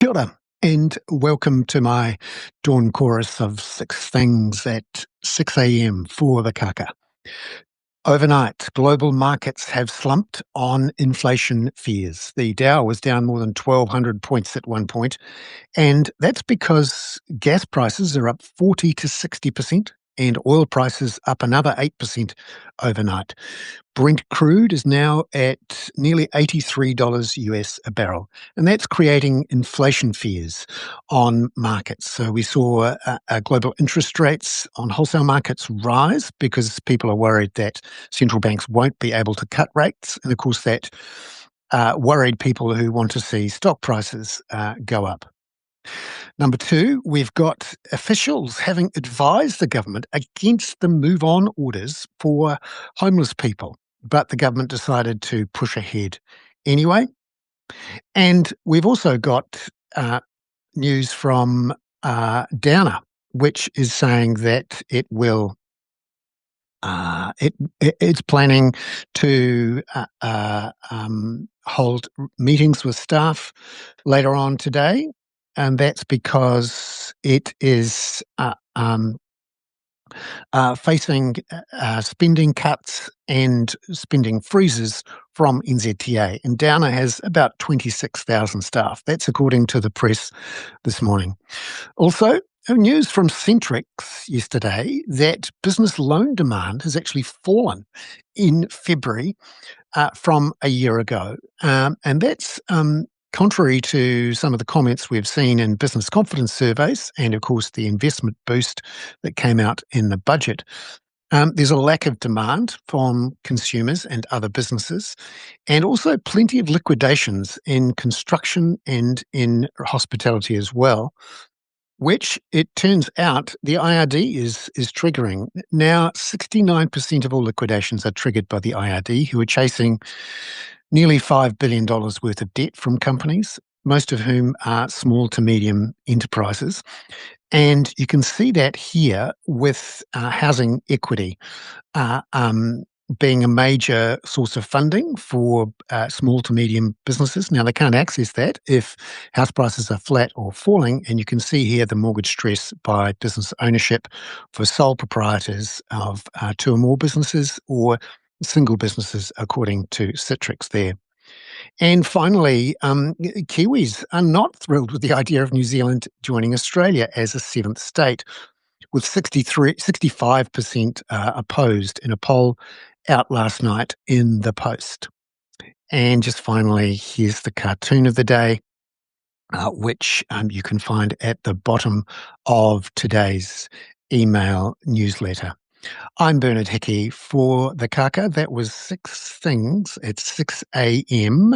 Kia ora, and welcome to my dawn chorus of six things at 6 a.m. for the kaka. Overnight, global markets have slumped on inflation fears. The Dow was down more than 1,200 points at one point, and that's because gas prices are up 40 to 60%, and oil prices up another 8% overnight. Brent crude is now at nearly $83 US a barrel, and that's creating inflation fears on markets. So we saw global interest rates on wholesale markets rise because people are worried that central banks won't be able to cut rates. And of course, that worried people who want to see stock prices go up. Number two, we've got officials having advised the government against the move on orders for homeless people, but the government decided to push ahead anyway. And we've also got news from Downer, which is saying that it will. It's planning to hold meetings with staff later on today, and that's because it is facing spending cuts and spending freezes from NZTA. And Downer has about 26,000 staff. That's according to the press this morning. Also, news from Centrix yesterday that business loan demand has actually fallen in February from a year ago. And that's contrary to some of the comments we've seen in business confidence surveys and, of course, the investment boost that came out in the budget. There's a lack of demand from consumers and other businesses, and also plenty of liquidations in construction and in hospitality as well, which it turns out the IRD is triggering. Now, 69% of all liquidations are triggered by the IRD, who are chasing nearly $5 billion worth of debt from companies, most of whom are small to medium enterprises. And you can see that here with housing equity being a major source of funding for small to medium businesses. Now, they can't access that if house prices are flat or falling, and you can see here the mortgage stress by business ownership for sole proprietors of two or more businesses or single businesses, according to Citrix there. And finally, Kiwis are not thrilled with the idea of New Zealand joining Australia as a seventh state, with 65% opposed in a poll out last night in the Post. And just finally, here's the cartoon of the day, which you can find at the bottom of today's email newsletter. I'm Bernard Hickey for the Kaka. That was six things at 6 a.m.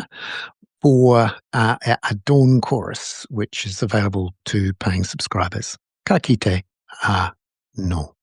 for a dawn chorus, which is available to paying subscribers. Ka kite no.